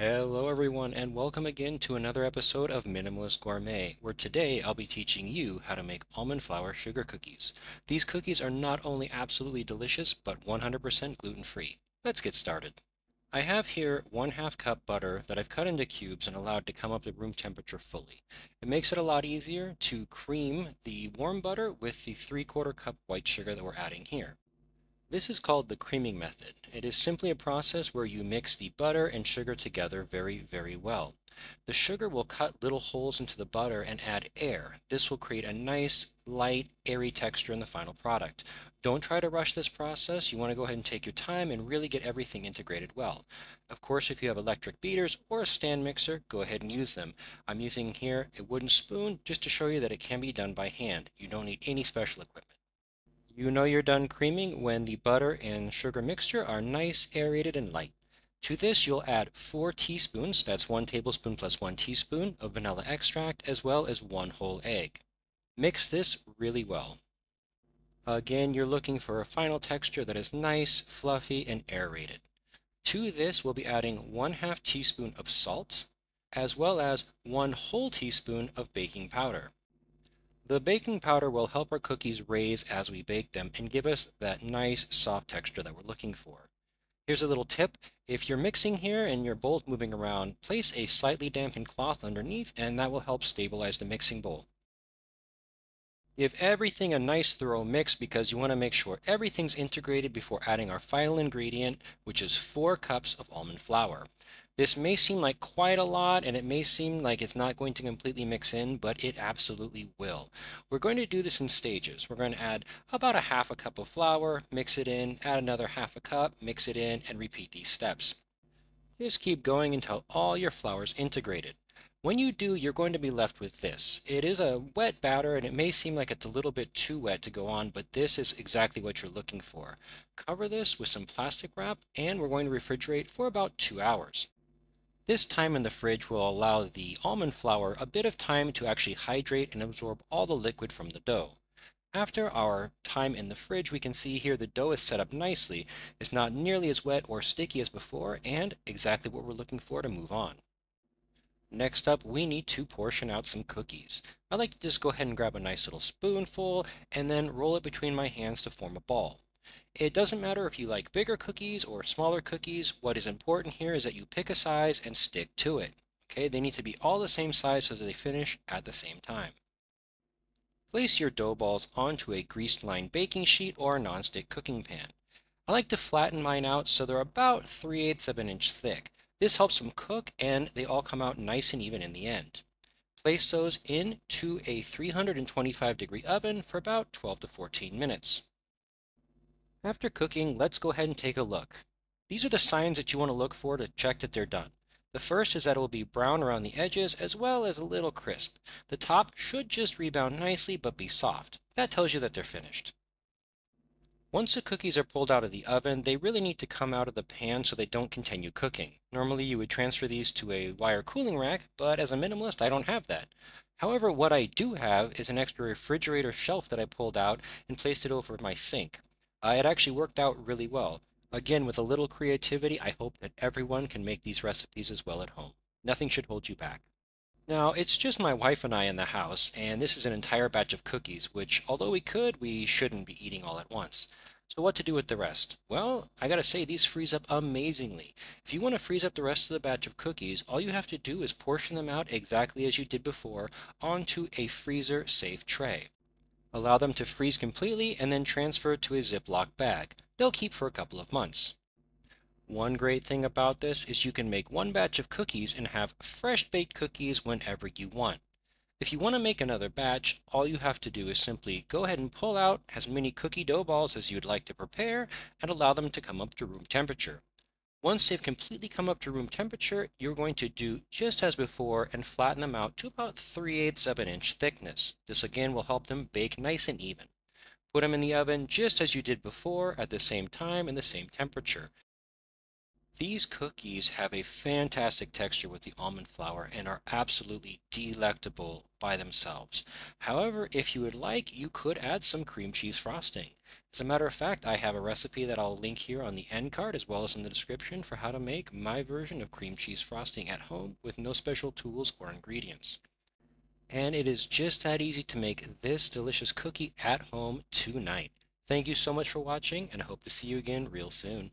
Hello everyone and welcome again to another episode of Minimalist Gourmet, where today I'll be teaching you how to make almond flour sugar cookies. These cookies are not only absolutely delicious, but 100% gluten-free. Let's get started. I have here 1/2 cup butter that I've cut into cubes and allowed to come up to room temperature fully. It makes it a lot easier to cream the warm butter with the 3/4 cup white sugar that we're adding here. This is called the creaming method. It is simply a process where you mix the butter and sugar together very well. The sugar will cut little holes into the butter and add air. This will create a nice, light, airy texture in the final product. Don't try to rush this process. You want to go ahead and take your time and really get everything integrated well. Of course, if you have electric beaters or a stand mixer, go ahead and use them. I'm using here a wooden spoon just to show you that it can be done by hand. You don't need any special equipment. You know you're done creaming when the butter and sugar mixture are nice, aerated, and light. To this, you'll add 4 teaspoons, that's 1 tablespoon plus 1 teaspoon of vanilla extract, as well as 1 whole egg. Mix this really well. Again, you're looking for a final texture that is nice, fluffy, and aerated. To this, we'll be adding 1/2 teaspoon of salt, as well as 1 whole teaspoon of baking powder. The baking powder will help our cookies raise as we bake them and give us that nice soft texture that we're looking for. Here's a little tip. If you're mixing here and your bowl's moving around, place a slightly dampened cloth underneath and that will help stabilize the mixing bowl. Give everything a nice thorough mix because you want to make sure everything's integrated before adding our final ingredient, which is 4 cups of almond flour. This may seem like quite a lot and it may seem like it's not going to completely mix in, but it absolutely will. We're going to do this in stages. We're going to add about a 1/2 cup of flour, mix it in, add another 1/2 cup, mix it in, and repeat these steps. Just keep going until all your flour's integrated. When you do, you're going to be left with this. It is a wet batter and it may seem like it's a little bit too wet to go on, but this is exactly what you're looking for. Cover this with some plastic wrap and we're going to refrigerate for about 2 hours. This time in the fridge will allow the almond flour a bit of time to actually hydrate and absorb all the liquid from the dough. After our time in the fridge, we can see here the dough is set up nicely. It's not nearly as wet or sticky as before, and exactly what we're looking for to move on. Next up, we need to portion out some cookies. I like to just go ahead and grab a nice little spoonful and then roll it between my hands to form a ball. It doesn't matter if you like bigger cookies or smaller cookies. What is important here is that you pick a size and stick to it. Okay, they need to be all the same size so that they finish at the same time. Place your dough balls onto a grease-lined baking sheet or a nonstick cooking pan. I like to flatten mine out so they're about 3/8 of an inch thick. This helps them cook and they all come out nice and even in the end. Place those into a 325-degree oven for about 12 to 14 minutes. After cooking, let's go ahead and take a look. These are the signs that you want to look for to check that they're done. The first is that it will be brown around the edges as well as a little crisp. The top should just rebound nicely but be soft. That tells you that they're finished. Once the cookies are pulled out of the oven, they really need to come out of the pan so they don't continue cooking. Normally you would transfer these to a wire cooling rack, but as a minimalist I don't have that. However, what I do have is an extra refrigerator shelf that I pulled out and placed it over my sink. It actually worked out really well. Again, with a little creativity, I hope that everyone can make these recipes as well at home. Nothing should hold you back. Now, it's just my wife and I in the house, and this is an entire batch of cookies, which, although we could, we shouldn't be eating all at once. So what to do with the rest? Well, I gotta say, these freeze up amazingly. If you want to freeze up the rest of the batch of cookies, all you have to do is portion them out exactly as you did before onto a freezer-safe tray. Allow them to freeze completely and then transfer to a Ziploc bag. They'll keep for a couple of months. One great thing about this is you can make one batch of cookies and have fresh baked cookies whenever you want. If you want to make another batch, all you have to do is simply go ahead and pull out as many cookie dough balls as you'd like to prepare and allow them to come up to room temperature. Once they've completely come up to room temperature, you're going to do just as before and flatten them out to about 3/8 of an inch thickness. This again will help them bake nice and even. Put them in the oven just as you did before at the same time and the same temperature. These cookies have a fantastic texture with the almond flour and are absolutely delectable by themselves. However, if you would like, you could add some cream cheese frosting. As a matter of fact, I have a recipe that I'll link here on the end card as well as in the description for how to make my version of cream cheese frosting at home with no special tools or ingredients. And it is just that easy to make this delicious cookie at home tonight. Thank you so much for watching, and I hope to see you again real soon.